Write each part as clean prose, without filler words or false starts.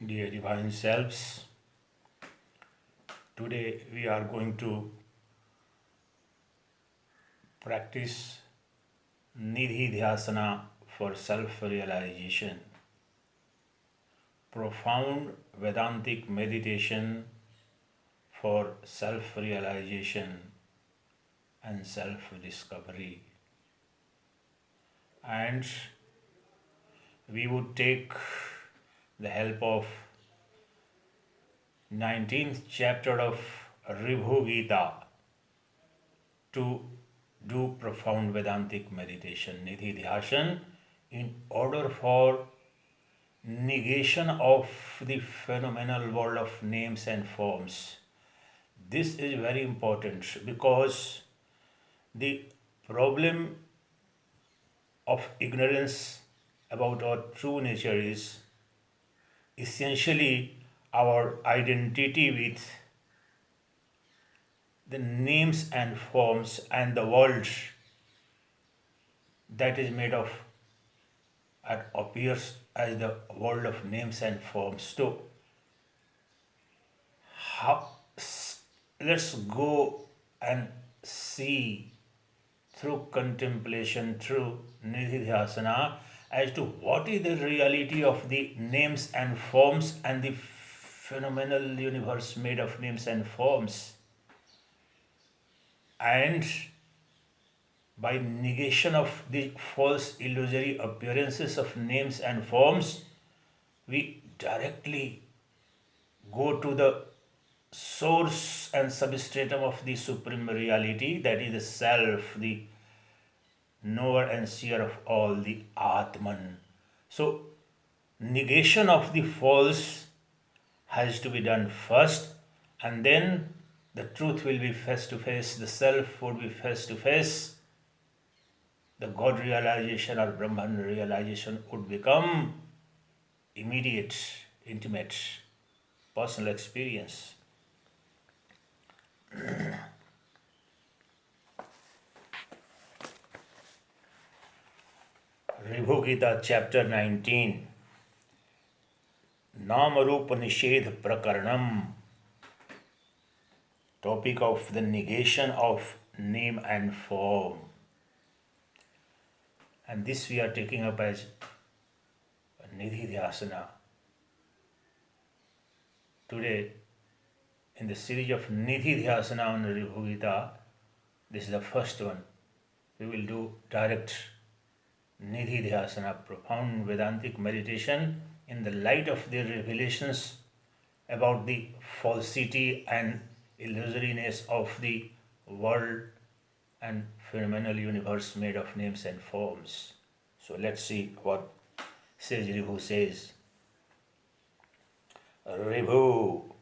Dear Divine Selves, today we are going to practice Nidhidhyasana for self-realization, profound Vedantic meditation for self-realization and self-discovery. And we would take the help of 19th chapter of Ribhu Gita to do profound Vedantic meditation, Nidhidhyasana, in order for negation of the phenomenal world of names and forms. This is very important because the problem of ignorance about our true nature is essentially our identity with the names and forms and the world that is made of and appears as the world of names and forms. So, let's go and see through contemplation, through Nidhidhyasana, as to what is the reality of the names and forms and the phenomenal universe made of names and forms. And by negation of the false illusory appearances of names and forms, we directly go to the source and substratum of the supreme reality, that is the self, the knower and seer of all, the Atman. So, negation of the false has to be done first, and then the truth will be face to face, the self would be face to face, the God realization or Brahman realization would become immediate, intimate, personal experience. Ribhu Gita Ch.19 Namarupa Nishedh Prakaranam, topic of the negation of name and form. And this we are taking up as Nidhidhyasana. Today, in the series of Nidhidhyasana on Ribhu Gita, this is the first one. We will do direct Nidhidhyasana, profound Vedantic meditation in the light of the revelations about the falsity and illusoriness of the world and phenomenal universe made of names and forms. So let's see what Sage Ribhu says. Ribhu,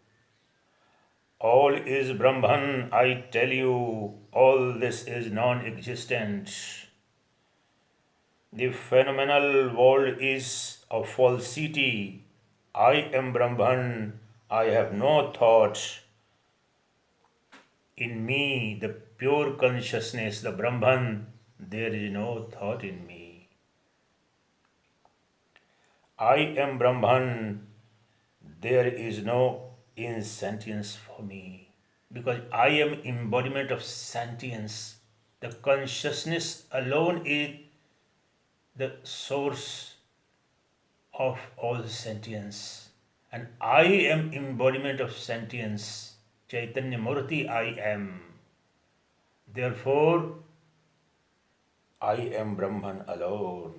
all is Brahman, I tell you, all this is non-existent. The phenomenal world is a falsity. I am Brahman, I have no thought. In me, the pure consciousness, the Brahman, there is no thought in me. I am Brahman, there is no insentience for me. Because I am embodiment of sentience. The consciousness alone is the source of all sentience. And I am embodiment of sentience. Chaitanya Murti I am. Therefore, I am Brahman alone.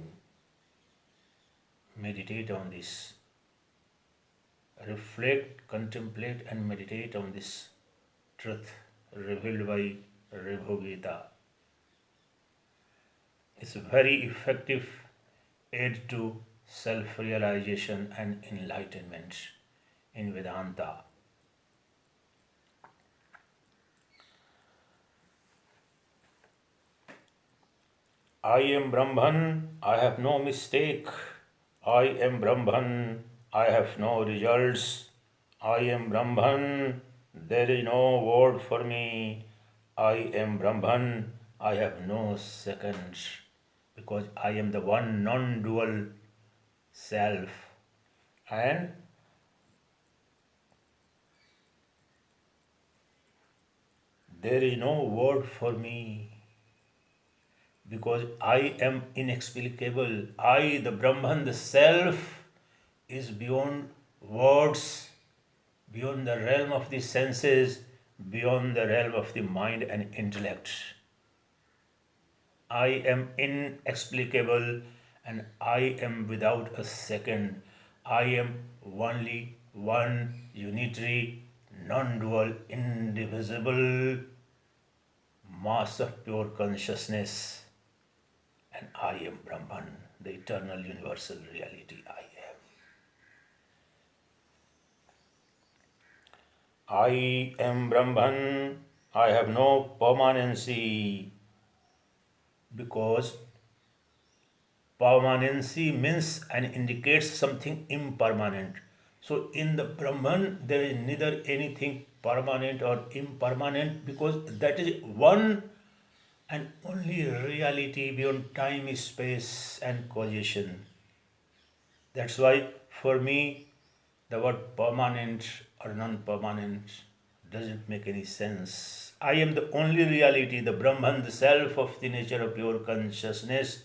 Meditate on this. Reflect, contemplate and meditate on this truth revealed by Ribhu Gita. It's a very effective aid to self-realization and enlightenment in Vedanta. I am Brahman, I have no mistake. I am Brahman, I have no results. I am Brahman, there is no word for me. I am Brahman, I have no second. Because I am the one non-dual self. And there is no word for me, because I am inexplicable. I, the Brahman, the Self, is beyond words, beyond the realm of the senses, beyond the realm of the mind and intellect. I am inexplicable and I am without a second. I am only one, unitary, non-dual, indivisible mass of pure consciousness. And I am Brahman, the eternal universal reality I am. I am Brahman, I have no permanency, because permanency means and indicates something impermanent. So in the Brahman, there is neither anything permanent or impermanent, because that is one and only reality beyond time, space, and causation. That's why for me, the word permanent or non-permanent doesn't make any sense. I am the only reality, the Brahman, the self of the nature of pure consciousness.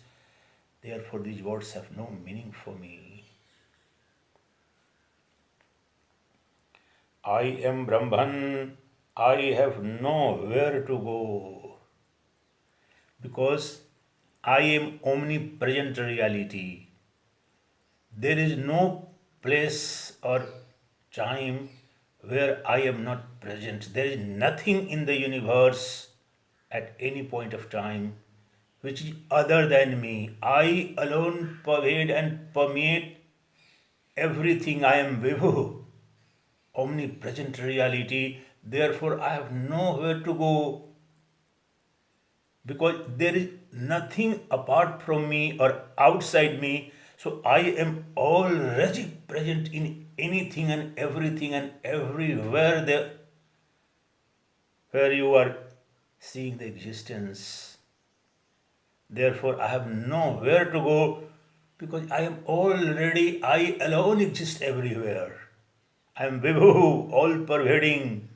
Therefore, these words have no meaning for me. I am Brahman. I have nowhere to go, because I am omnipresent reality. There is no place or time where I am not present. There is nothing in the universe at any point of time which is other than me. I alone pervade and permeate everything. I am Vibhu, omnipresent reality. Therefore, I have nowhere to go, because there is nothing apart from me or outside me. So I am already present in anything and everywhere there where you are seeing the existence. Therefore, I have nowhere to go, because I alone exist everywhere. I am Vibhu, all pervading,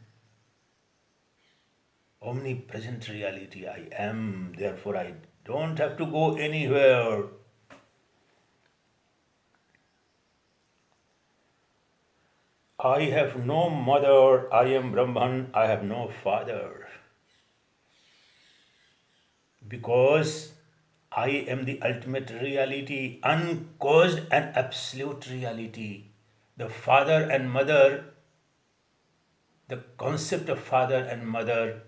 omnipresent reality I am. Therefore, I don't have to go anywhere. I have no mother, I am Brahman, I have no father, because I am the ultimate reality, uncaused and absolute reality. The father and mother, the concept of father and mother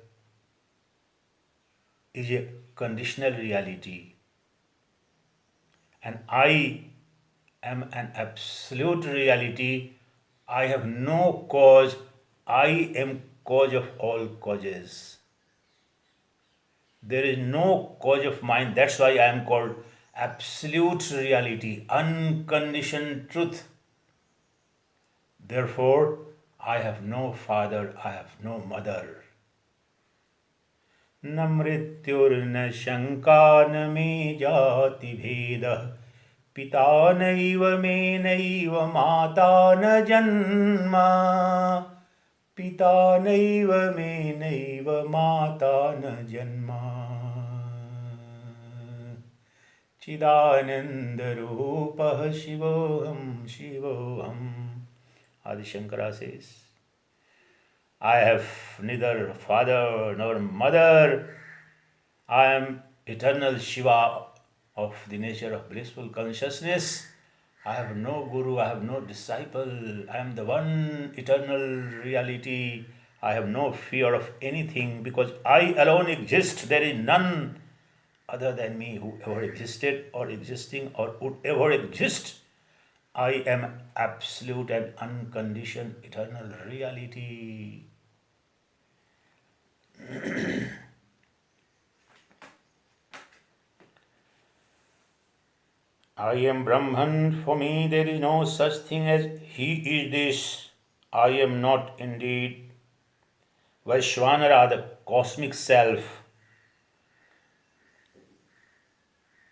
is a conditional reality. And I am an absolute reality. I have no cause. I am cause of all causes. There is no cause of mind. That's why I am called absolute reality, unconditioned truth. Therefore, I have no father, I have no mother. न मृत्युर्न शंका न मे जाति भेदः पिता नैव मे नैव माता न जन्म पिता नैव मे नैव माता न जन्म चिदानंद रूपः शिवोऽहं शिवोऽहं. Adi Shankara says, I have neither father nor mother. I am eternal Shiva of the nature of blissful consciousness. I have no guru, I have no disciple. I am the one eternal reality. I have no fear of anything, because I alone exist. There is none other than me who ever existed or existing or would ever exist. I am absolute and unconditioned eternal reality. I am Brahman. For me there is no such thing as he is this. I am not indeed. Vaishvanara, the cosmic self.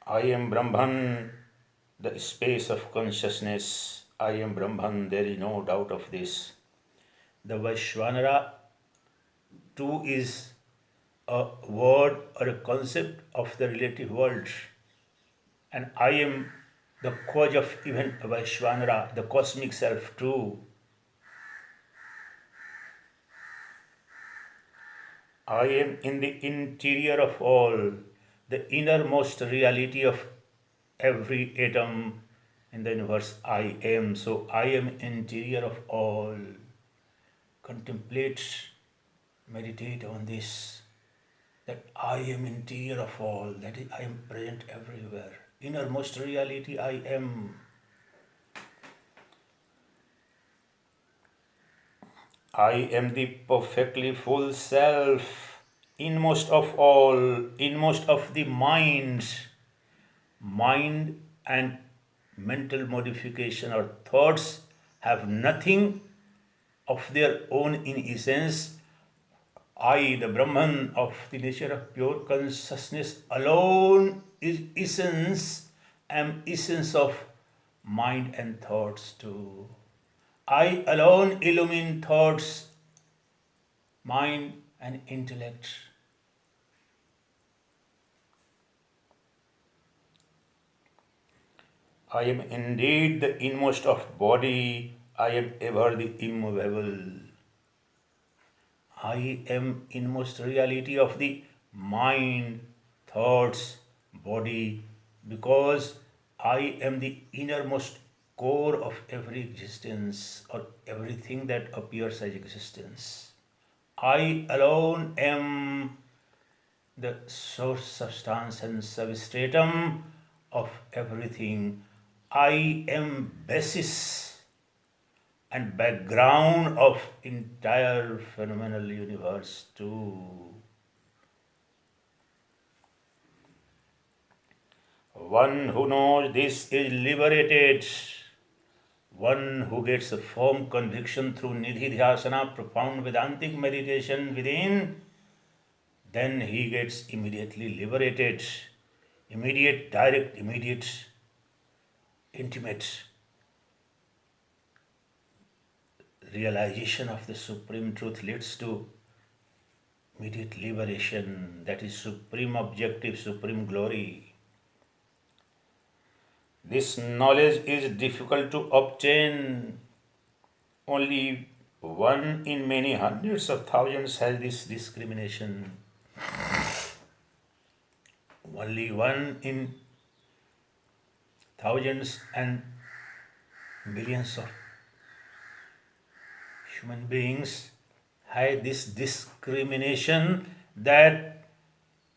I am Brahman, the space of consciousness. I am Brahman, there is no doubt of this. The Vaishvanara too is a word or a concept of the relative world. And I am the cause of even Vaishvanara, the cosmic self too. I am in the interior of all, the innermost reality of every atom in the universe. I am. So I am interior of all. Contemplate, meditate on this. That I am interior of all. That is, I am present everywhere. Innermost reality, I am. I am the perfectly full self, inmost of all, inmost of the mind. Mind and mental modification or thoughts have nothing of their own in essence. I, the Brahman of the nature of pure consciousness alone is essence, am essence of mind and thoughts too. I alone illumine thoughts, mind and intellect. I am indeed the inmost of body, I am ever the immovable. I am inmost reality of the mind, thoughts, body, because I am the innermost core of every existence or everything that appears as existence. I alone am the source, substance, and substratum of everything. I am basis and background of entire phenomenal universe too. One who knows this is liberated. One who gets a firm conviction through Nidhidhyasana, profound Vedantic meditation within, then he gets immediately liberated. Immediate, direct, immediate, intimate realization of the Supreme Truth leads to immediate liberation. That is supreme objective, supreme glory. This knowledge is difficult to obtain. Only one in many hundreds of thousands has this discrimination. Only one in thousands and billions of human beings have this discrimination that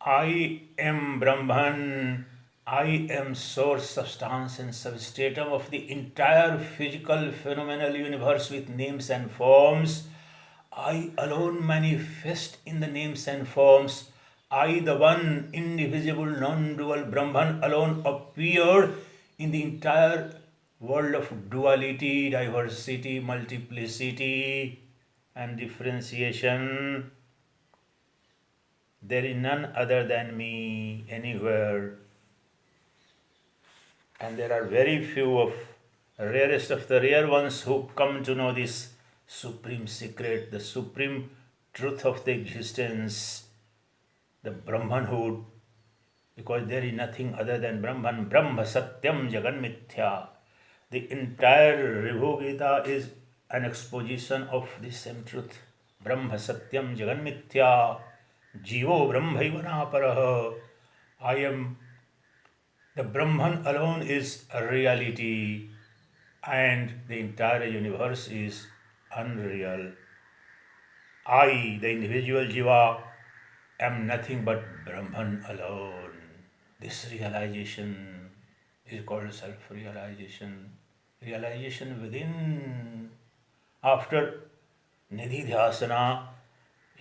I am Brahman, I am source, substance, and substratum of the entire physical phenomenal universe with names and forms. I alone manifest in the names and forms. I, the one indivisible, non-dual Brahman, alone appeared in the entire world of duality, diversity, multiplicity, and differentiation. There is none other than me anywhere. And there are very few of rarest of the rare ones who come to know this supreme secret, the supreme truth of the existence, the Brahmanhood, because there is nothing other than Brahman. Brahma Satyam Jagat Mithya. The entire Ribhu Gita is an exposition of this same truth. Brahma Satyam Jagat Mithya. Jivo Brahmaiva Paraha. I am the Brahman alone is a reality and the entire universe is unreal. I, the individual Jiva, am nothing but Brahman alone. This realization is called self-realization. Realization within. After Nidhidhyasana,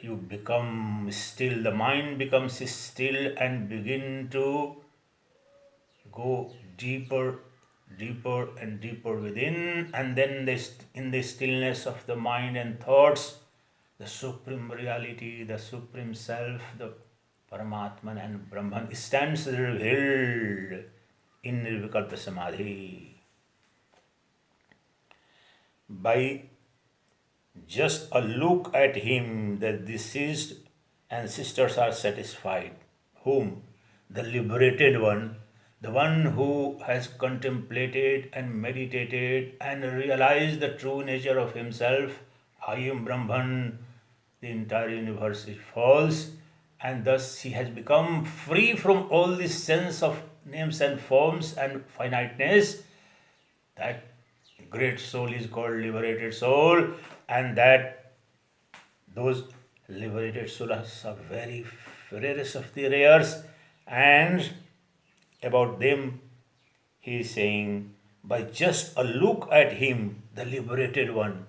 you become still, the mind becomes still and begin to go deeper, deeper and deeper within, and then in the stillness of the mind and thoughts, the supreme reality, the supreme self, the Paramatman and Brahman stands revealed in Nirvikalpa Samadhi. By just a look at him, the deceased and sisters are satisfied. Whom? The liberated one, the one who has contemplated and meditated and realized the true nature of himself. I am Brahman, the entire universe is false, and thus he has become free from all this sense of names and forms and finiteness. That great soul is called liberated soul, and that those liberated souls are very rarest of the rares, and about them he is saying, by just a look at him, the liberated one,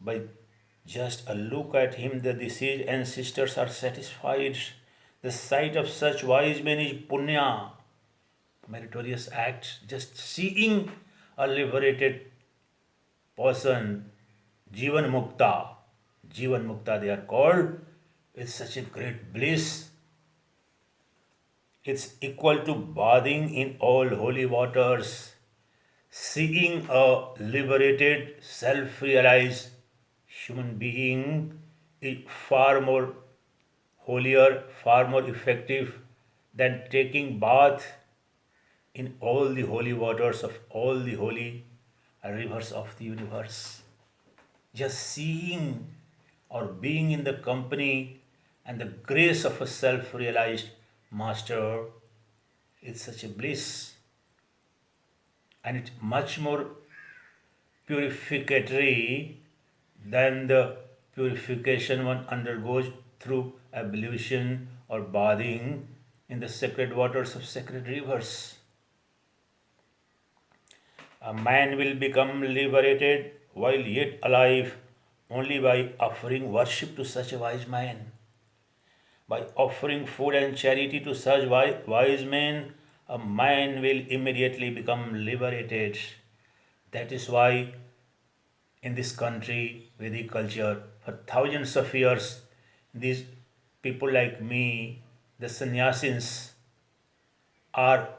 by just a look at him, the deceased ancestors are satisfied. The sight of such wise men is punya, meritorious act. Just seeing a liberated person, Jivan Mukta they are called, is such a great bliss. It's equal to bathing in all holy waters. Seeing a liberated, self-realized human being is far more holier, far more effective than taking bath in all the holy waters of all the holy rivers of the universe. Just seeing or being in the company and the grace of a self-realized master is such a bliss, and it's much more purificatory than the purification one undergoes through ablution or bathing in the sacred waters of sacred rivers. A man will become liberated while yet alive only by offering worship to such a wise man. By offering food and charity to such wise men, a man will immediately become liberated. That is why in this country, Vedic culture, for thousands of years, these people like me, the sannyasins, are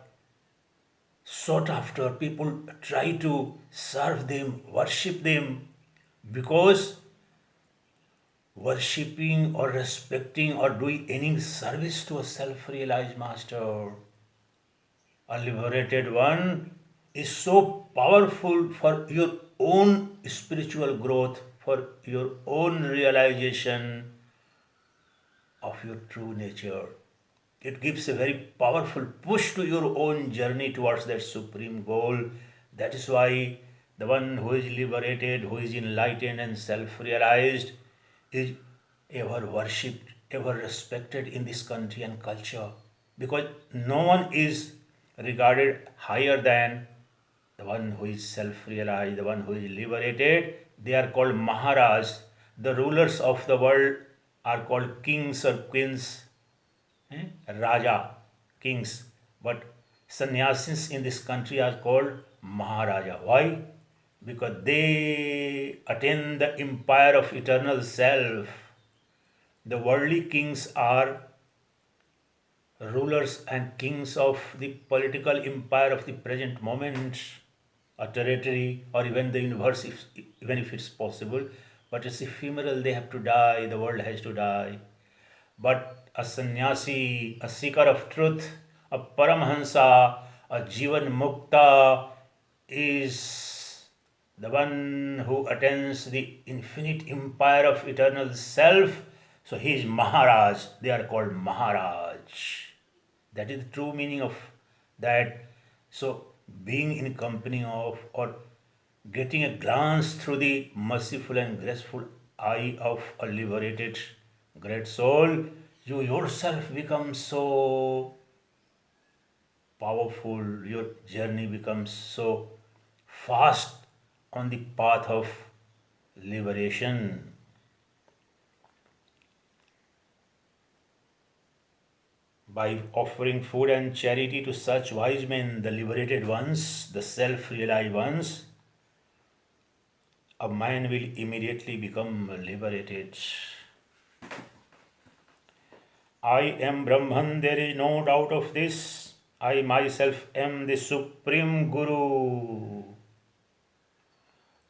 sought after. People try to serve them, worship them, because worshipping or respecting or doing any service to a self-realized master, a liberated one, is so powerful for your own spiritual growth, for your own realization of your true nature. It gives a very powerful push to your own journey towards that supreme goal. That is why the one who is liberated, who is enlightened and self-realized, is ever worshipped, ever respected in this country and culture. Because no one is regarded higher than the one who is self-realized, the one who is liberated. They are called Maharaj. The rulers of the world are called kings or queens, Raja, kings. But sannyasis in this country are called Maharaja. Why? Because they attain the empire of eternal self. The worldly kings are rulers and kings of the political empire of the present moment, a territory, or even the universe, even if it's possible. But it's ephemeral, they have to die, the world has to die. But a sannyasi, a seeker of truth, a paramhansa, a jivan mukta is the one who attains the infinite empire of eternal self. So he is Maharaj. They are called Maharaj. That is the true meaning of that. So being in company of, or getting a glance through the merciful and graceful eye of a liberated great soul, you yourself become so powerful, your journey becomes so fast on the path of liberation. By offering food and charity to such wise men, the liberated ones, the self-realized ones, a man will immediately become liberated. I am Brahman, there is no doubt of this. I myself am the Supreme Guru.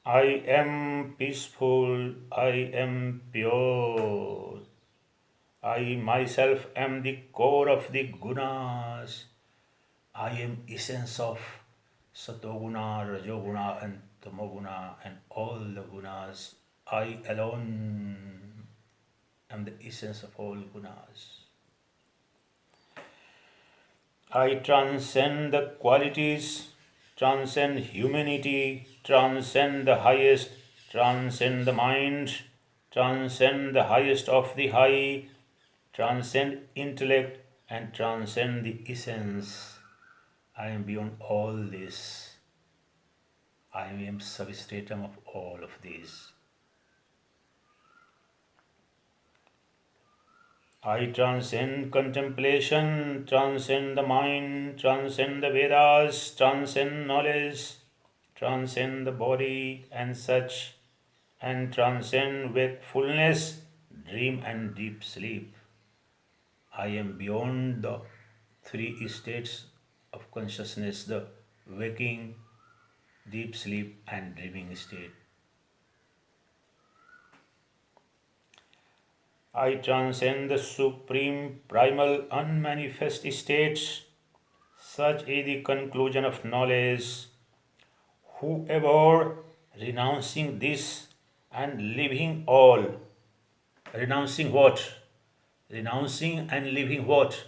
I am peaceful, I am pure. I myself am the core of the gunas. I am essence of Satoguna, Rajoguna and Tamoguna and all the gunas. I alone am the essence of all gunas. I transcend the qualities, transcend humanity, transcend the highest, transcend the mind, transcend the highest of the high, transcend intellect and transcend the essence. I am beyond all this. I am substratum of all of these. I transcend contemplation, transcend the mind, transcend the Vedas, transcend knowledge, transcend the body and such, and transcend wakefulness, dream and deep sleep. I am beyond the three states of consciousness, the waking, deep sleep and dreaming state. I transcend the supreme primal unmanifest states. Such is the conclusion of knowledge. Whoever renouncing this and leaving all, renouncing what? Renouncing and leaving what?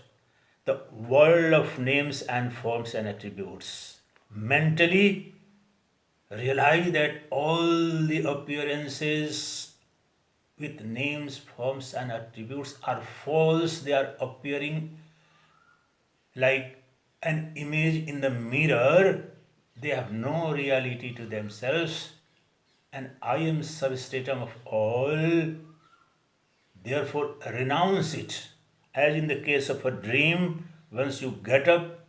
The world of names and forms and attributes. Mentally realize that all the appearances with names, forms and attributes are false. They are appearing like an image in the mirror. They have no reality to themselves. And I am substratum of all. Therefore, renounce it. As in the case of a dream, once you get up,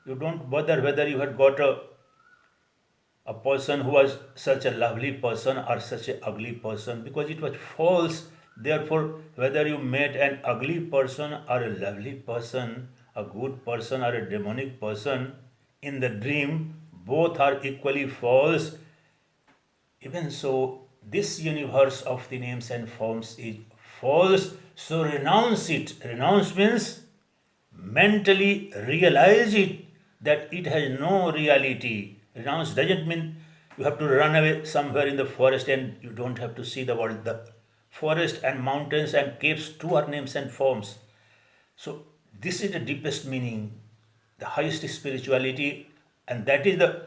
you don't bother whether you had got a person who was such a lovely person or such an ugly person, because it was false. Therefore, whether you met an ugly person or a lovely person, a good person or a demonic person, in the dream, both are equally false. Even so, this universe of the names and forms is false, so renounce it. Renounce means mentally realize it, that it has no reality. Renounce doesn't mean you have to run away somewhere in the forest and you don't have to see the world. The forest and mountains and caves too are names and forms. So this is the deepest meaning, the highest spirituality, and that is the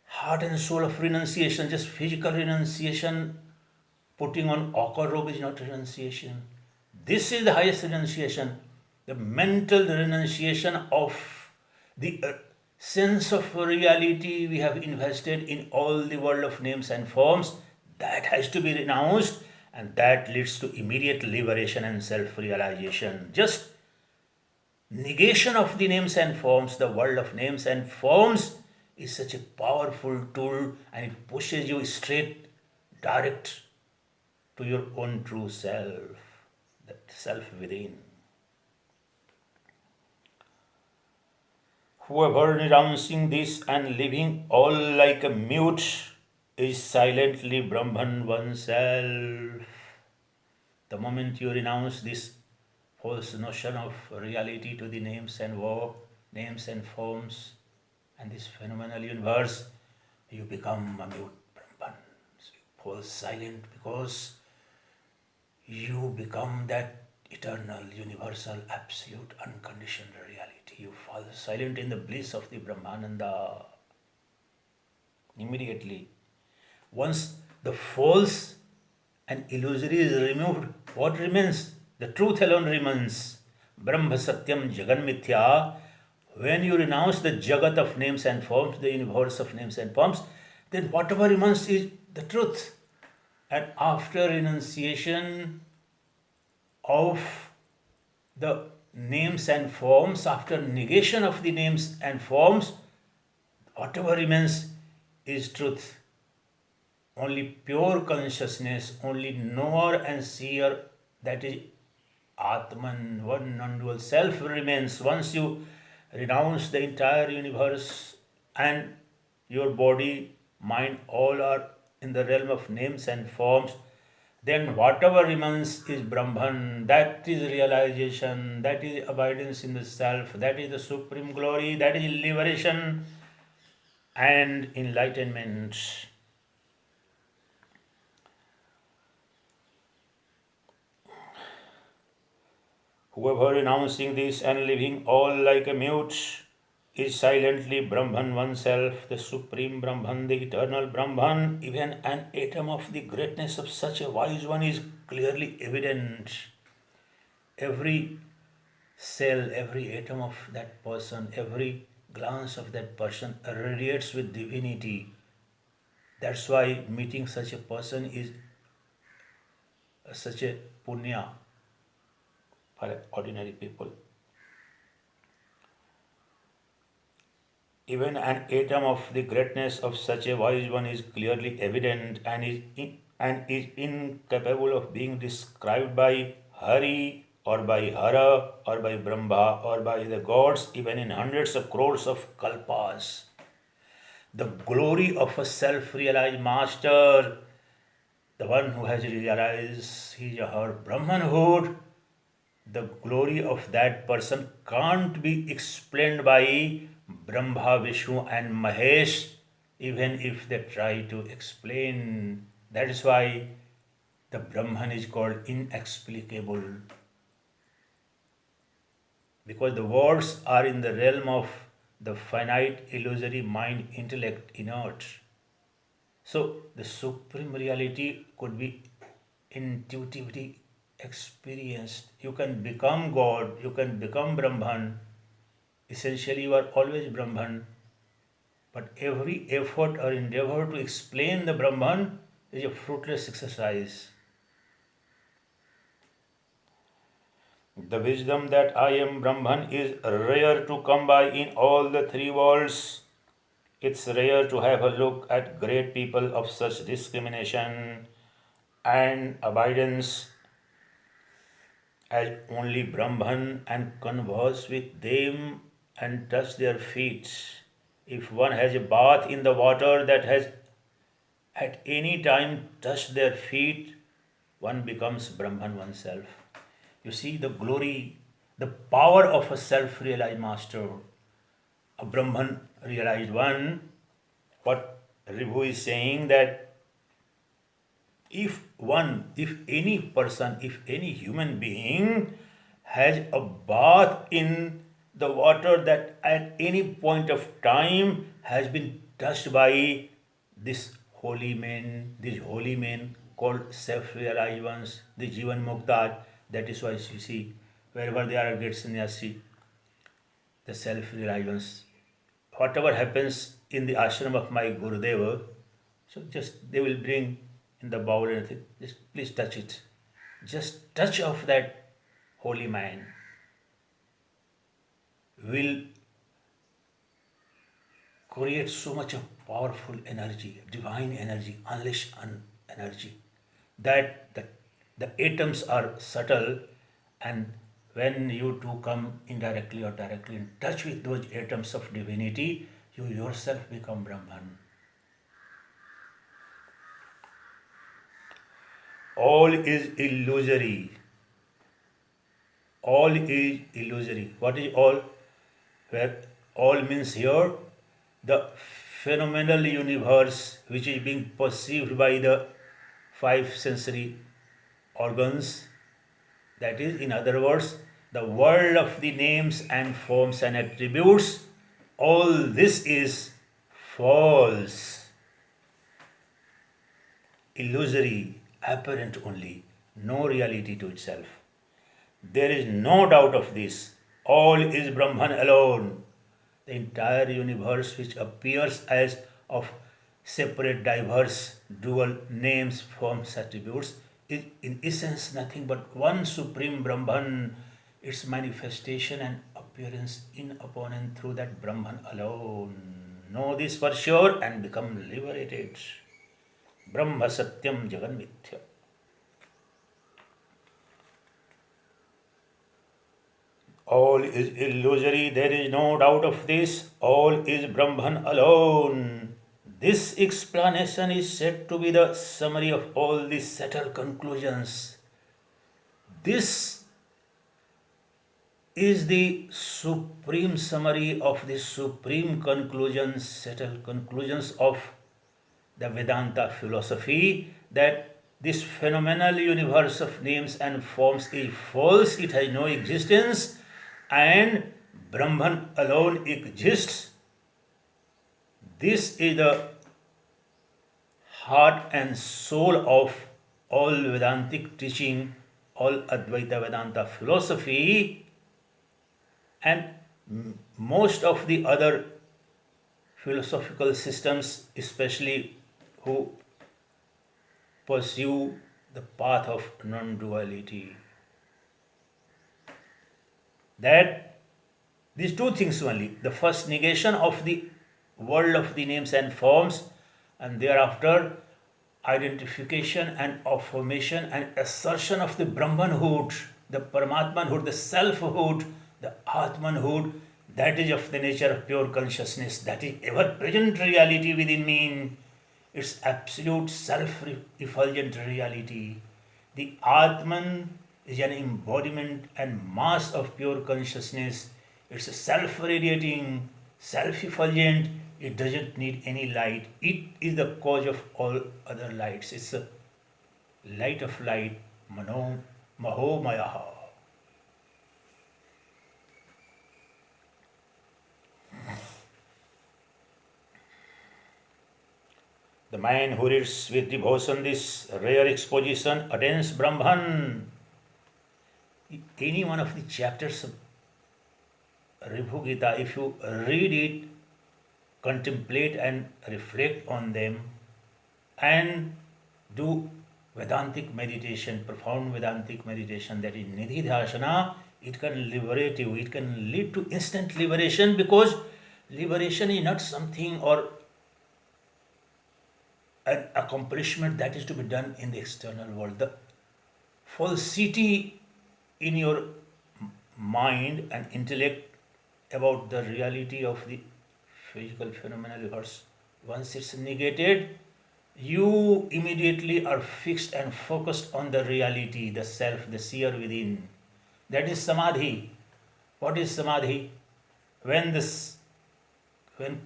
heart and soul of renunciation. Just physical renunciation, putting on ochre robe is not renunciation. This is the highest renunciation, the mental renunciation of the sense of reality we have invested in all the world of names and forms. That has to be renounced, and that leads to immediate liberation and self-realization. Just negation of the names and forms, the world of names and forms, is such a powerful tool, and it pushes you straight, direct to your own true self, that self within. Whoever renouncing this and living all like a mute is silently Brahman oneself. The moment you renounce this false notion of reality to the names and names and forms and this phenomenal universe, you become a mute Brahman. So you fall silent because you become that eternal, universal, absolute, unconditioned reality. You fall silent in the bliss of the Brahmananda. Immediately. Once the false and illusory is removed, what remains? The truth alone remains. Brahma Satyam Jagat Mithya. When you renounce the Jagat of names and forms, the universe of names and forms, then whatever remains is the truth. And after renunciation of the names and forms, after negation of the names and forms, whatever remains is truth. Only pure consciousness, only knower and seer, that is Atman, one non-dual self, remains. Once you renounce the entire universe and your body, mind, all are in the realm of names and forms, then whatever remains is Brahman. That is realization, that is abidance in the self, that is the supreme glory, that is liberation and enlightenment. Whoever renouncing this and living all like a mute is silently Brahman oneself, the Supreme Brahman, the eternal Brahman. Even an atom of the greatness of such a wise one is clearly evident. Every cell, every atom of that person, every glance of that person radiates with divinity. That's why meeting such a person is such a punya for ordinary people. Even an atom of the greatness of such a wise one is clearly evident and is incapable of being described by Hari or by Hara or by Brahma or by the gods, even in hundreds of crores of kalpas. The glory of a self-realized master, the one who has realized his or her Brahmanhood, the glory of that person can't be explained by Brahma, Vishnu and Mahesh, even if they try to explain. That is why the Brahman is called inexplicable. Because the words are in the realm of the finite, illusory mind, intellect, inert. So the supreme reality could be intuitively experienced. You can become God, you can become Brahman. Essentially, you are always Brahman. But every effort or endeavor to explain the Brahman is a fruitless exercise. The wisdom that I am Brahman is rare to come by in all the three worlds. It's rare to have a look at great people of such discrimination and abidance as only Brahman and converse with them and touch their feet. If one has a bath in the water that has at any time touched their feet, one becomes Brahman oneself. You see the glory, the power of a self-realized master, a Brahman realized one. What Ribhu is saying that if any person, if any human being has a bath in the water that at any point of time has been touched by these holy men called self-realized ones, the Jivan Mukta. That is why you see, wherever they are a great sannyasi, the self-realized ones, whatever happens in the ashram of my Gurudeva, so just they will bring in the bowl and think, just please touch it. Just touch of that holy man will create so much of powerful energy, divine energy, unleash energy, that the atoms are subtle, and when you two come indirectly or directly in touch with those atoms of divinity, you yourself become Brahman. All is illusory. All is illusory. What is all? Where all means here the phenomenal universe which is being perceived by the five sensory organs. That is, in other words, the world of the names and forms and attributes. All this is false, illusory, apparent only, no reality to itself. There is no doubt of this. All is Brahman alone. The entire universe, which appears as of separate, diverse, dual names, forms, attributes, is in essence nothing but one supreme Brahman, its manifestation and appearance in, upon, and through that Brahman alone. Know this for sure and become liberated. Brahma Satyam Jagat Mithya. All is illusory, there is no doubt of this. All is Brahman alone. This explanation is said to be the summary of all these subtle conclusions. This is the supreme summary of the supreme conclusions, subtle conclusions of the Vedanta philosophy, that this phenomenal universe of names and forms is false, it has no existence, and Brahman alone exists. This is the heart and soul of all Vedantic teaching, all Advaita Vedanta philosophy, and most of the other philosophical systems, especially who pursue the path of non-duality. That these two things only: the first, negation of the world of the names and forms, and thereafter identification and affirmation and assertion of the Brahmanhood, the Paramatmanhood, the selfhood, the Atmanhood, that is of the nature of pure consciousness, that is ever-present reality within me. It's absolute self-effulgent reality. The Atman is an embodiment and mass of pure consciousness. It's a self-radiating, self-effulgent. It doesn't need any light. It is the cause of all other lights. It's a light of light, Mahomayaha. The man who reads with devotion this rare exposition attains Brahman. Any one of the chapters of Ribhu Gita, if you read it, contemplate and reflect on them, and do Vedantic meditation, profound Vedantic meditation, that is Nidhidhyasana, it can liberate you. It can lead to instant liberation, because liberation is not something or an accomplishment that is to be done in the external world. The falsity in your mind and intellect about the reality of the physical phenomenal universe, once it's negated, you immediately are fixed and focused on the reality, the self, the seer within. That is samadhi. What is samadhi? When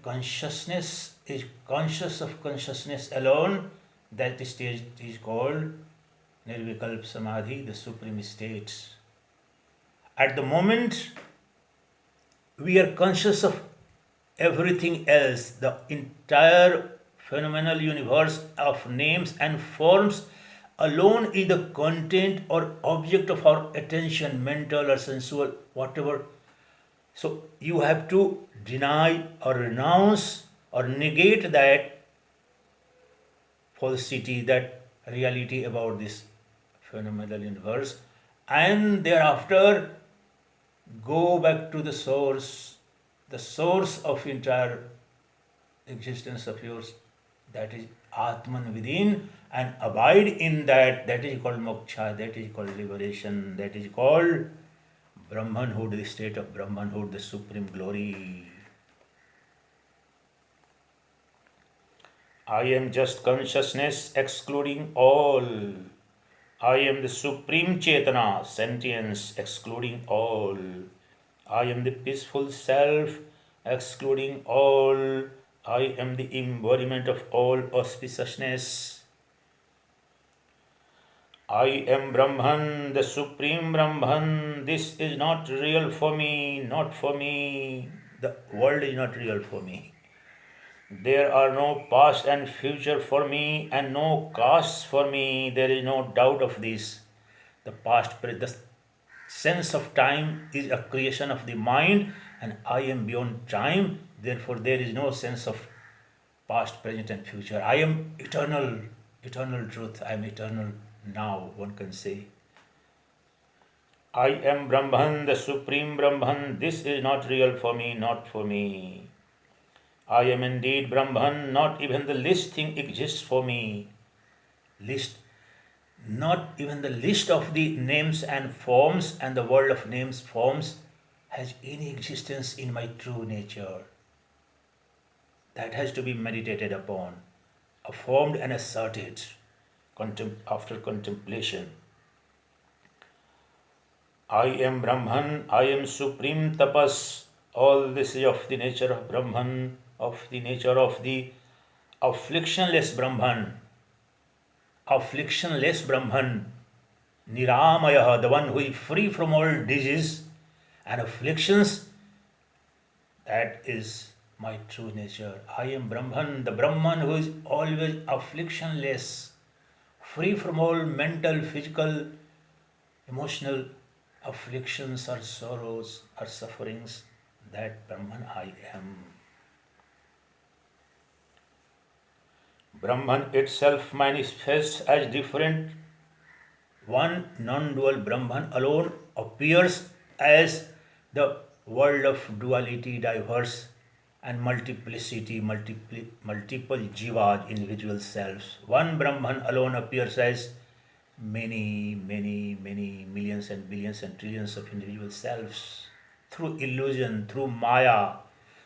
consciousness is conscious of consciousness alone, that stage is called Nirvikalp Samadhi, the supreme state. At the moment we are conscious of everything else, the entire phenomenal universe of names and forms alone is the content or object of our attention, mental or sensual, whatever. So you have to deny or renounce or negate that falsity, that reality about this phenomenal universe, and thereafter go back to the source of entire existence of yours, that is Atman within, and abide in that. That is called Moksha, that is called liberation, that is called Brahmanhood, the state of Brahmanhood, the supreme glory. I am just consciousness excluding all. I am the supreme Chetana, sentience excluding all. I am the peaceful self excluding all. I am the embodiment of all auspiciousness. I am Brahman, the supreme Brahman. This is not real for me, not for me. The world is not real for me. There are no past and future for me, and no castes for me. There is no doubt of this. The the sense of time is a creation of the mind, and I am beyond time. Therefore, there is no sense of past, present, and future. I am eternal, eternal truth. I am eternal now, one can say. I am Brahman, the supreme Brahman. This is not real for me, not for me. I am indeed Brahman. Not even the least thing exists for me. Not even the list of the names and forms and the world of names, forms has any existence in my true nature. That has to be meditated upon, affirmed and asserted after contemplation. I am Brahman, I am supreme tapas. All this is of the nature of Brahman, of the nature of the afflictionless Brahman. Afflictionless Brahman, Niramaya, the one who is free from all disease and afflictions. That is my true nature. I am Brahman, the Brahman who is always afflictionless, free from all mental, physical, emotional afflictions or sorrows or sufferings. That Brahman I am. Brahman itself manifests as different. One non-dual Brahman alone appears as the world of duality, diverse and multiplicity, multiple jivas, individual selves. One Brahman alone appears as many millions and billions and trillions of individual selves. Through illusion, through maya,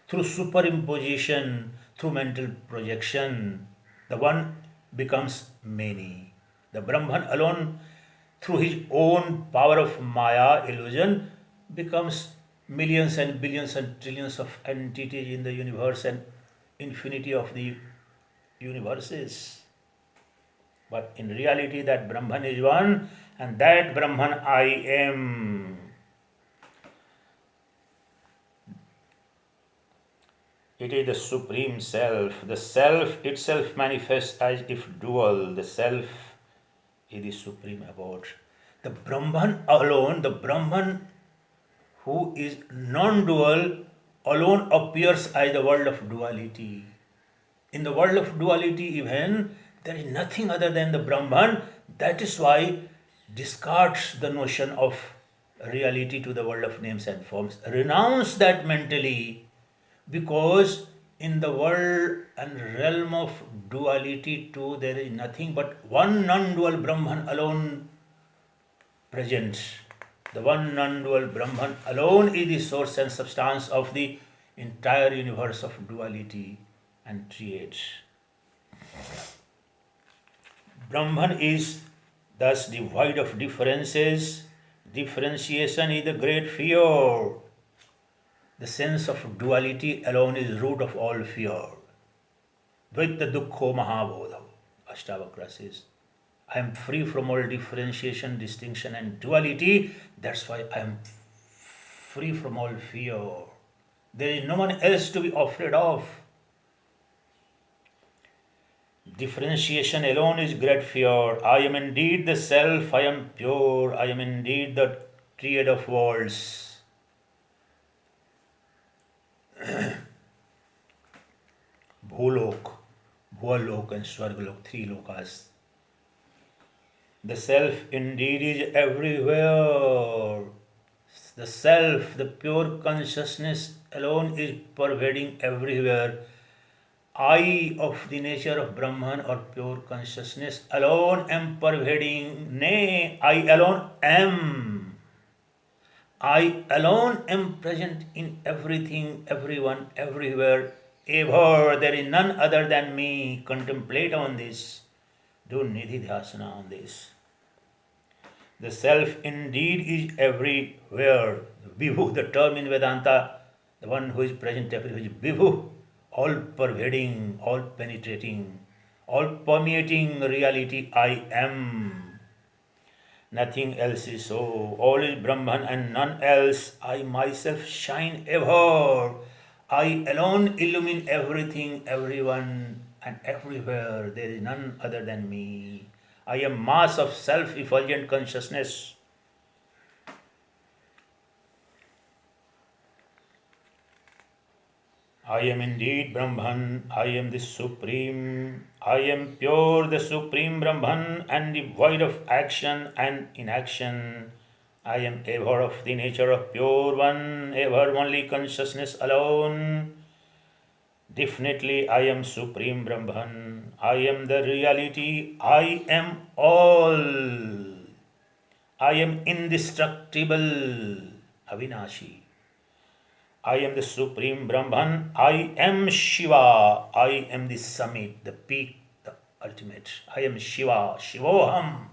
through superimposition, through mental projection, the one becomes many. The Brahman alone, through his own power of maya, illusion, becomes millions and billions and trillions of entities in the universe and infinity of the universes. But in reality, that Brahman is one, and that Brahman I am. It is the Supreme Self. The Self itself manifests as if dual. The Self is the Supreme Abode. The Brahman alone, the Brahman who is non-dual, alone appears as the world of duality. In the world of duality even, there is nothing other than the Brahman. That is why discards the notion of reality to the world of names and forms. Renounce that mentally, because in the world and realm of duality too, there is nothing but one non-dual Brahman alone present. The one non-dual Brahman alone is the source and substance of the entire universe of duality and triad. Brahman is thus devoid of differences. Differentiation is the great fear. The sense of duality alone is root of all fear. Dvaita dukkho mahabodho, Ashtavakra says. I am free from all differentiation, distinction and duality. That's why I am free from all fear. There is no one else to be afraid of. Differentiation alone is great fear. I am indeed the self, I am pure, I am indeed the triad of worlds. Bhulok, Bhualok and Swargalok, three lokas. The self indeed is everywhere. The self, the pure consciousness alone is pervading everywhere. I of the nature of Brahman or pure consciousness alone am pervading. Nay, I alone am. I alone am present in everything, everyone, everywhere, ever. There is none other than me. Contemplate on this. Do Nidhidhyasana on this. The self indeed is everywhere. Vibhu, the term in Vedanta, the one who is present everywhere is Vibhu, all pervading, all penetrating, all permeating reality. I am. Nothing else is so. All is Brahman and none else. I myself shine ever. I alone illumine everything, everyone, and everywhere. There is none other than me. I am mass of self-effulgent consciousness. I am indeed Brahman. I am the Supreme. I am pure, the Supreme Brahman, and devoid of action and inaction. I am ever of the nature of pure one, ever only consciousness alone. Definitely I am Supreme Brahman. I am the reality. I am all. I am indestructible, Avinashi. I am the Supreme Brahman. I am Shiva. I am the summit, the peak, the ultimate. I am Shiva. Shivoham.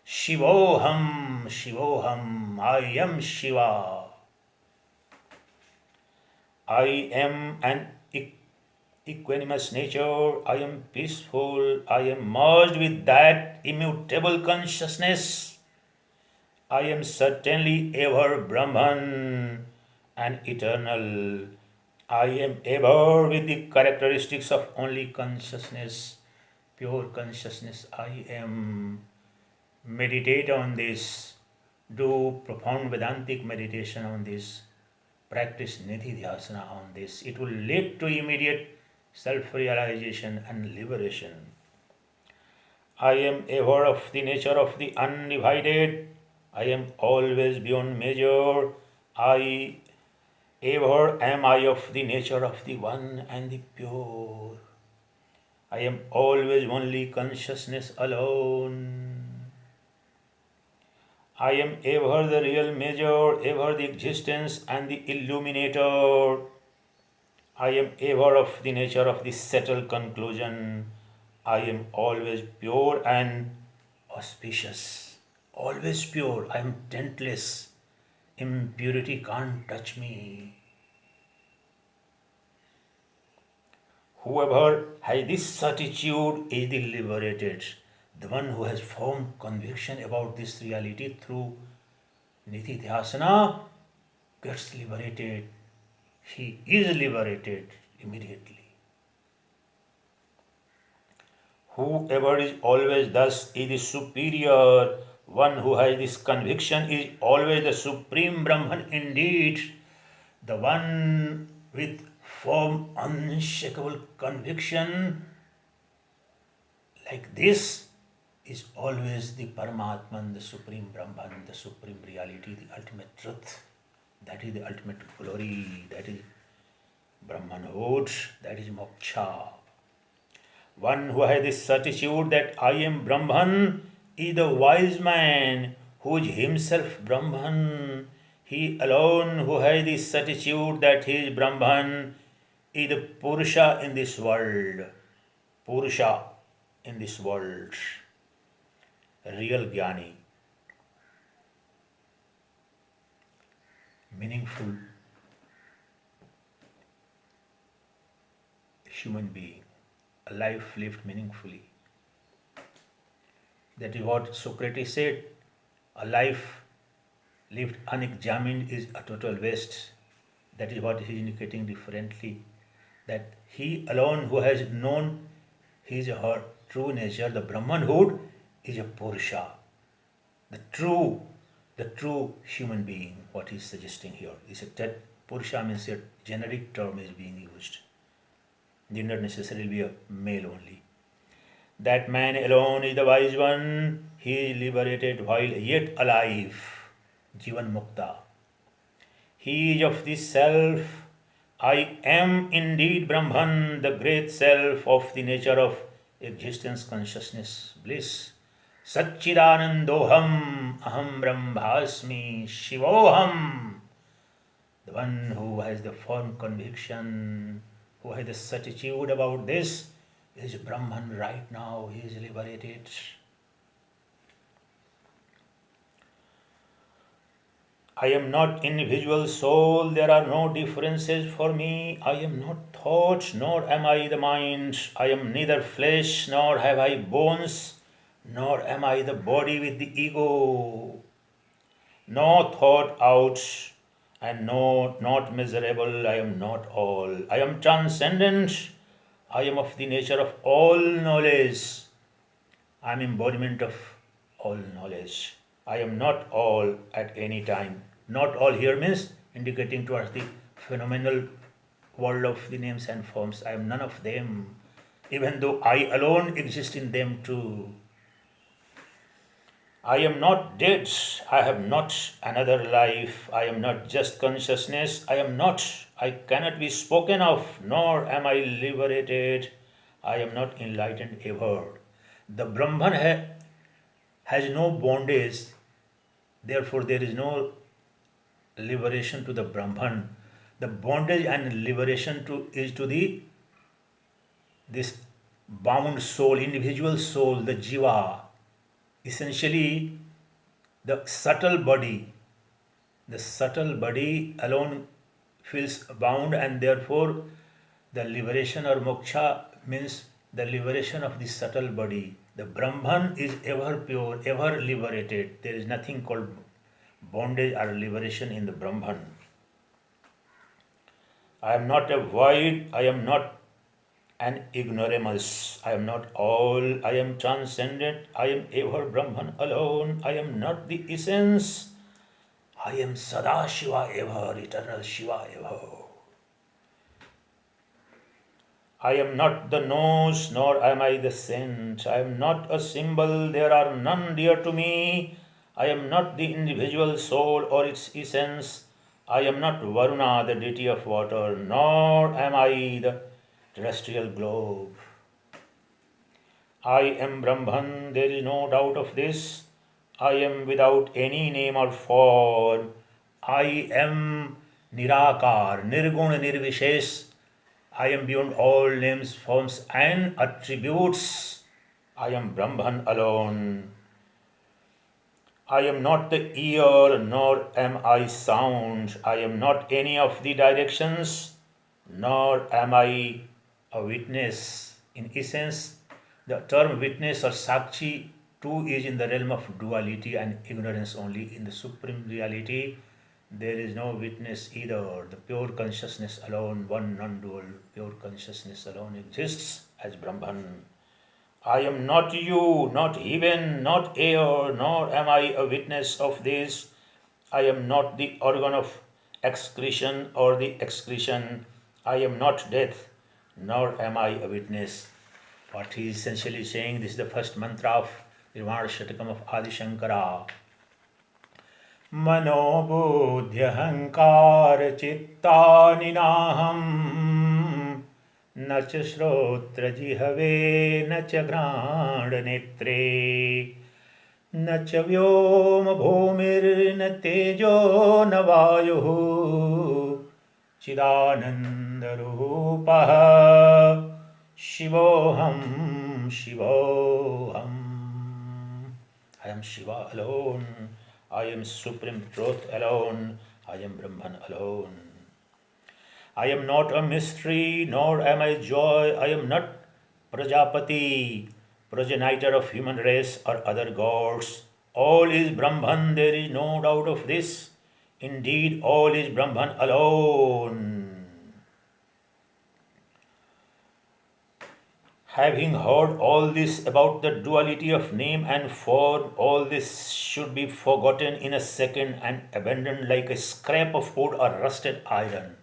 Shivoham. Shivoham. I am Shiva. I am an equanimous nature. I am peaceful. I am merged with that immutable consciousness. I am certainly ever Brahman and eternal. I am ever with the characteristics of only consciousness, pure consciousness. I am. Meditate on this. Do profound Vedantic meditation on this. Practice Nidhidhyasana on this. It will lead to immediate self-realization and liberation. I am ever of the nature of the undivided. I am always beyond measure. I ever am I of the nature of the one and the pure. I am always only consciousness alone. I am ever the real measure, ever the existence and the illuminator. I am ever of the nature of the settled conclusion. I am always pure and auspicious. Always pure. I am taintless. Impurity can't touch me. Whoever has this certitude is the liberated. The one who has firm conviction about this reality through Nidhidhyasana gets liberated. He is liberated immediately. Whoever is always thus is the superior. One who has this conviction is always the Supreme Brahman indeed. The one with firm, unshakable conviction like this is always the Paramatman, the Supreme Brahman, the Supreme Reality, the ultimate truth. That is the ultimate glory. That is Brahmanhood. That is Moksha. One who has this certitude that I am Brahman is the wise man who is himself Brahman. He alone who has this certitude that he is Brahman is the Purusha in this world. Purusha in this world. Real Jnani. Meaningful human being. A life lived meaningfully. That is what Socrates said. A life lived unexamined is a total waste. That is what he is indicating differently. That he alone who has known his or her true nature, the Brahmanhood, is a Purusha. The true human being, what he is suggesting here. Is that Purusha means a generic term is being used. Need not necessarily be a male only. That man alone is the wise one. He is liberated while yet alive. Jivan Mukta. He is of this self. I am indeed Brahman, the great self of the nature of existence, consciousness, bliss. Sacchidanandoham aham brahmasmi shivoham. The one who has the firm conviction, who has the certitude about this, is Brahman right now. He is liberated. I am not individual soul. There are no differences for me. I am not thought, nor am I the mind. I am neither flesh, nor have I bones, nor am I the body with the ego. No thought out, and no, not miserable. I am not all. I am transcendent. I am of the nature of all knowledge. I am embodiment of all knowledge. I am not all at any time. Not all here means indicating towards the phenomenal world of the names and forms. I am none of them, even though I alone exist in them too. I am not dead. I have not another life. I am not just consciousness. I am not. I cannot be spoken of, nor am I liberated. I am not enlightened ever. The Brahman has no bondage. Therefore, there is no liberation to the Brahman. The bondage and liberation is to the this bound soul, individual soul, the jiva, essentially the subtle body. The subtle body alone feels bound, and therefore the liberation or moksha means the liberation of the subtle body. The Brahman is ever pure, ever liberated. There is nothing called bondage or liberation in the Brahman. I am not a void, I am not an ignoramus, I am not all, I am transcendent, I am ever Brahman alone, I am not the essence, I am Sada Shiva ever, eternal Shiva ever. I am not the nose, nor am I the scent. I am not a symbol, there are none dear to me. I am not the individual soul or its essence. I am not Varuna, the deity of water, nor am I the terrestrial globe. I am Brahman, there is no doubt of this. I am without any name or form. I am Nirakar, Nirguna Nirvishesh. I am beyond all names, forms and attributes. I am Brahman alone. I am not the ear, nor am I sound. I am not any of the directions, nor am I a witness. In essence, the term witness or sakshi too is in the realm of duality and ignorance only. In the supreme reality, there is no witness either. The pure consciousness alone, one non-dual, pure consciousness alone exists as Brahman. I am not you, not heaven, not air, nor am I a witness of this. I am not the organ of excretion or the excretion. I am not death, nor am I a witness. What he is essentially saying, this is the first mantra of Nirvana Shatakam of Adi Shankara. मनोबुद्ध्यहंकार चित्तानि नाहं न च श्रोत्रजिह्वे न च घ्राणनेत्रे न च व्योम भूमिर्न तेजो न वायुः चिदानन्दरूपः शिवोऽहं शिवोऽहम्. I am Shiva alone. I am Supreme Truth alone. I am Brahman alone. I am not a mystery, nor am I joy. I am not Prajapati, progenitor of human race or other gods. All is Brahman, there is no doubt of this. Indeed, all is Brahman alone. Having heard all this about the duality of name and form, all this should be forgotten in a second and abandoned like a scrap of wood or rusted iron.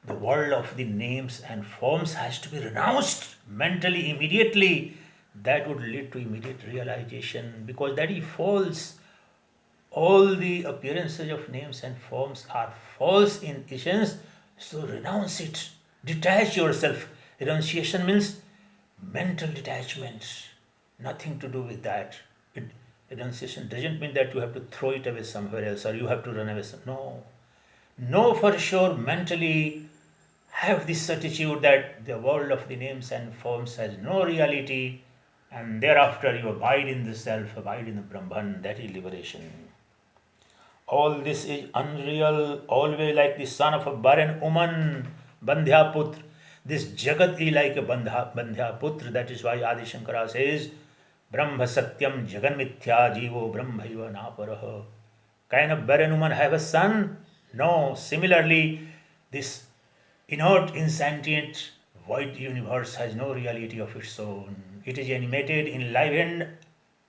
The world of the names and forms has to be renounced mentally, immediately. That would lead to immediate realization, because that is false. All the appearances of names and forms are false in essence, so renounce it. Detach yourself. Renunciation means mental detachment, nothing to do with that. Renunciation doesn't mean that you have to throw it away somewhere else or you have to run away. No. Know for sure mentally, have this certitude that the world of the names and forms has no reality, and thereafter you abide in the self, abide in the Brahman. That is liberation. All this is unreal, always like the son of a barren woman, Bandhya Putra. This Jagat is like a Bandhya Putra. That is why Adi Shankara says, Brahma Satyam Jagan Mithya Jivo Brahmaiva Naparaha. Can a barren woman have a son? No. Similarly, this inert, insentient, void universe has no reality of its own. It is animated, enlivened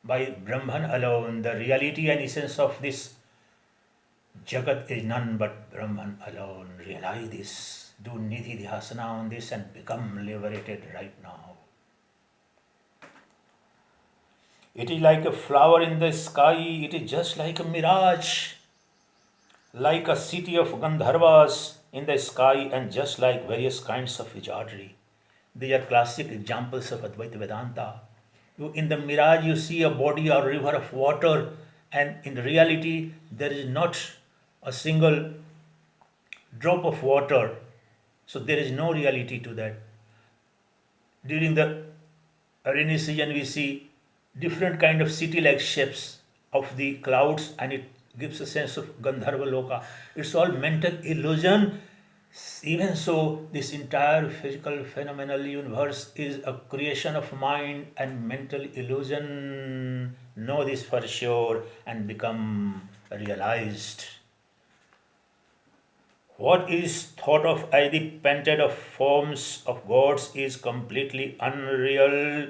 by Brahman alone. The reality and essence of this Jagat is none but Brahman alone. Realize this. Do Nidhidhyasana on this and become liberated right now. It is like a flower in the sky. It is just like a mirage. Like a city of Gandharvas in the sky, and just like various kinds of Vijayadri. These are classic examples of Advaita Vedanta. In the mirage you see a body or river of water, and in reality there is not a single drop of water. So there is no reality to that. During the rainy season, we see different kind of city-like shapes of the clouds, and it gives a sense of Gandharva Loka. It's all mental illusion. Even so, this entire physical phenomenal universe is a creation of mind and mental illusion. Know this for sure and become realized. What is thought of as the painted of forms of gods is completely unreal.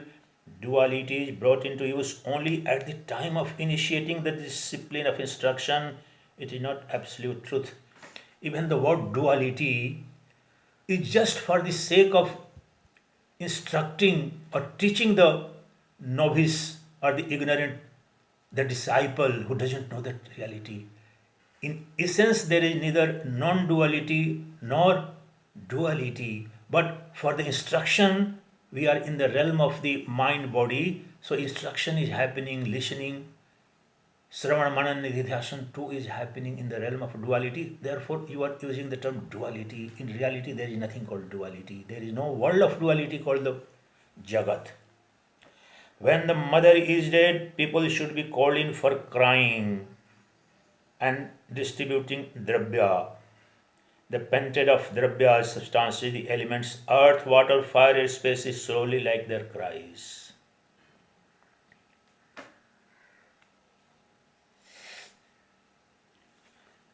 Duality is brought into use only at the time of initiating the discipline of instruction. It is not absolute truth. Even the word duality is just for the sake of instructing or teaching the novice or the ignorant, the disciple who doesn't know that reality. In essence, there is neither non-duality nor duality, but for the instruction, we are in the realm of the mind-body, so instruction is happening, listening, Sravana Manan Nidhidhyasana too is happening in the realm of duality. Therefore, you are using the term duality. In reality, there is nothing called duality. There is no world of duality called the Jagat. When the mother is dead, people should be called in for crying and distributing drabya. The painted of drabya substances, the elements earth, water, fire, air, space is slowly like their cries.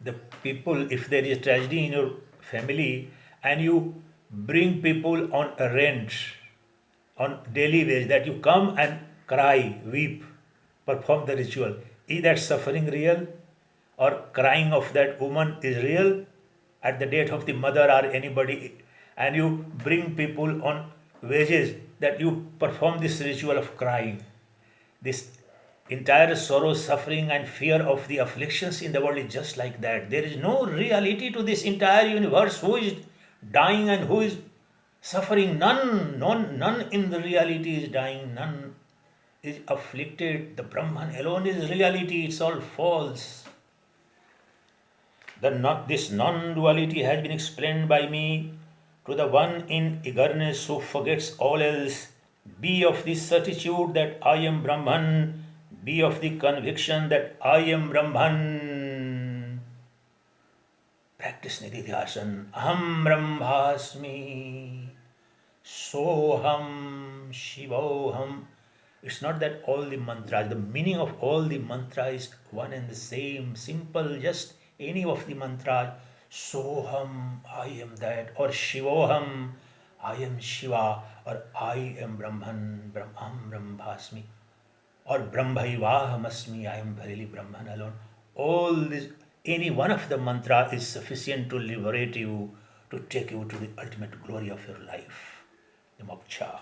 The people, if there is tragedy in your family and you bring people on a rent, on daily wage, that you come and cry, weep, perform the ritual, is that suffering real? Or crying of that woman is real at the death of the mother or anybody, and you bring people on wages that you perform this ritual of crying? This entire sorrow, suffering, and fear of the afflictions in the world is just like that. There is no reality to this entire universe. Who is dying and who is suffering? None in the reality is dying, none is afflicted. The Brahman alone is reality, it's all false. This non-duality has been explained by me to the one in eagerness who forgets all else. Be of the certitude that I am Brahman. Be of the conviction that I am Brahman. Practice Nidhidhyasana. Aham Brahmasmi. Soham Shivoham. It's not that all the mantras, the meaning of all the mantras is one and the same, simple, just any of the mantras. Soham, I am that, or Shivoham, I am Shiva, or I am Brahman, Brahmam Brahmasmi, or Brahmaivahamasmi, I am verily Brahman alone. All this, any one of the mantra is sufficient to liberate you, to take you to the ultimate glory of your life, the Moksha.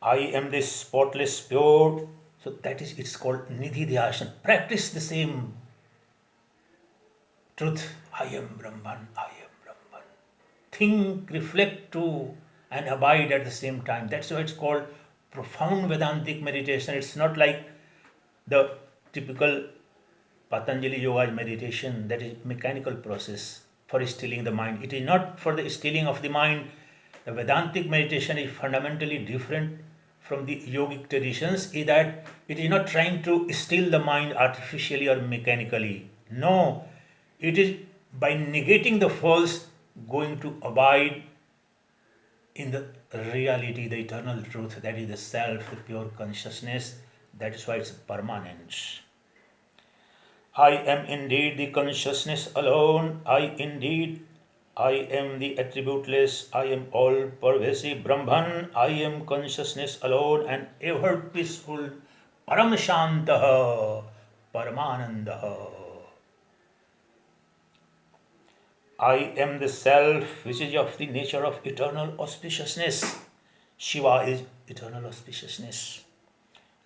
I am this spotless pure. So that is, it's called Nidhidhyasana. Practice the same truth. I am Brahman, I am Brahman. Think, reflect to, and abide at the same time. That's why it's called profound Vedantic meditation. It's not like the typical Patanjali Yoga meditation, that is mechanical process for stilling the mind. It is not for the stilling of the mind. The Vedantic meditation is fundamentally different from the yogic traditions, is that it is not trying to still the mind artificially or mechanically. No, it is by negating the false, going to abide in the reality, the eternal truth, that is the self, the pure consciousness. That is why it's permanent. I am indeed the consciousness alone. I am the attributeless. I am all pervasive Brahman. I am consciousness alone and ever peaceful. Param Shantaha, Paramanandaha. I am the self which is of the nature of eternal auspiciousness. Shiva is eternal auspiciousness.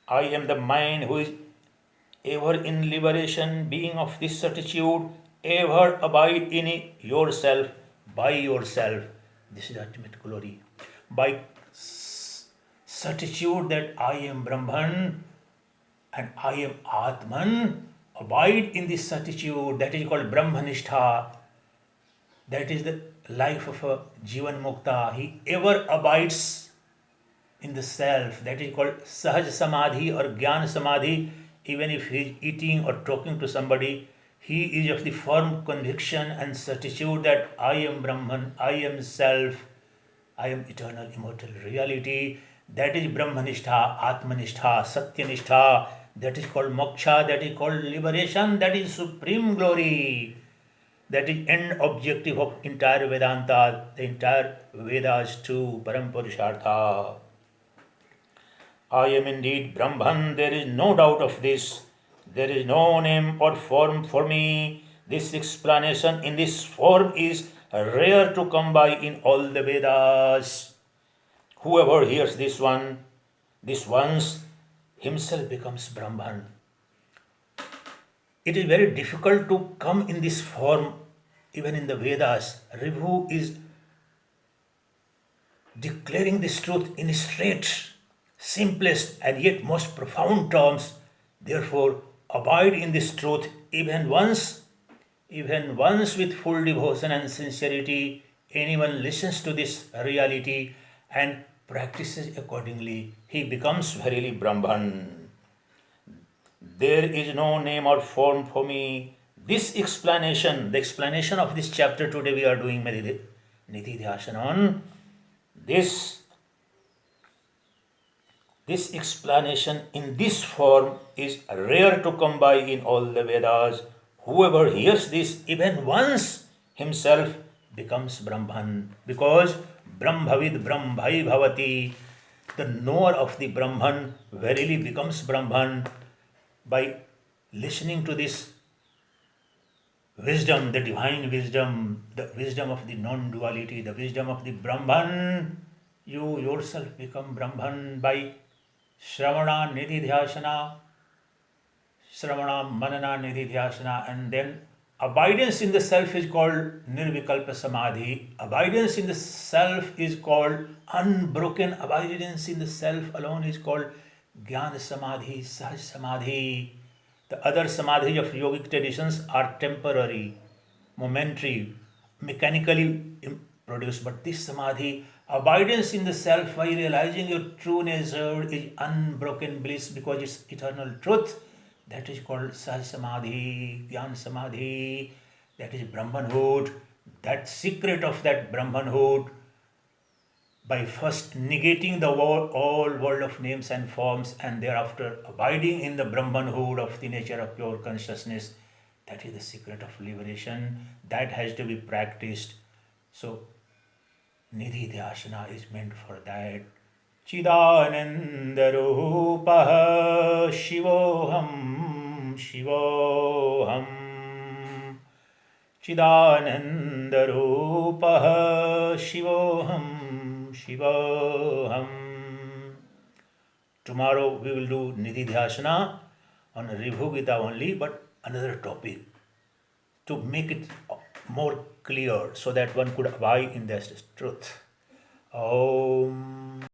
I am the mind who is ever in liberation, being of this certitude, ever abide in yourself, by yourself. This is ultimate glory. By certitude that I am Brahman and I am Atman, abide in this certitude, that is called Brahmanistha. That is the life of a Jivan Mukta. He ever abides in the self. That is called Sahaj Samadhi or Gyan Samadhi. Even if he is eating or talking to somebody, he is of the firm conviction and certitude that I am Brahman, I am self, I am eternal, immortal reality. That is Brahmanistha, Atmanistha, Satyanistha. That is called Moksha, that is called liberation, that is supreme glory. That is end objective of entire Vedanta, the entire Vedas too, Parampurushartha. I am indeed Brahman, there is no doubt of this. There is no name or form for me. This explanation in this form is rare to come by in all the Vedas. Whoever hears this once, himself becomes Brahman. It is very difficult to come in this form, even in the Vedas. Ribhu is declaring this truth in straight, simplest, and yet most profound terms. Therefore, abide in this truth even once with full devotion and sincerity. Anyone listens to this reality and practices accordingly, he becomes verily Brahman. There is no name or form for me. This explanation, the explanation of this chapter today we are doing Nidhidhyasana on. This explanation in this form is rare to come by in all the Vedas. Whoever hears this even once, himself becomes Brahman. Because Brahmavid Brahmai Bhavati, the knower of the Brahman verily becomes Brahman by listening to this wisdom, the divine wisdom, the wisdom of the non-duality, the wisdom of the Brahman. You yourself become Brahman by Shravana Nidhidhyasana, Shravana Manana Nidhidhyasana, and then abidance in the self is called Nirvikalpa Samadhi. Abidance in the self is called unbroken. Abidance in the self alone is called Jnana Samadhi, Sahaj Samadhi. The other Samadhi of yogic traditions are temporary, momentary, mechanically produced. But this Samadhi, abidance in the self by realizing your true nature, is unbroken bliss because it's eternal truth. That is called Sahaj Samadhi, Jnana Samadhi. That is Brahmanhood. That secret of that Brahmanhood, by first negating the all world of names and forms and thereafter abiding in the Brahmanhood of the nature of pure consciousness, that is the secret of liberation. That has to be practiced. So, Nidhidhyasana is meant for that. Chidananda Rupah Shivoham Shivoham Chidananda Rupah Shivoham Shivoham. Tomorrow we will do Nidhidhyasana on Ribhu Gita only, but another topic to make it more clear so that one could abide in this truth. Om.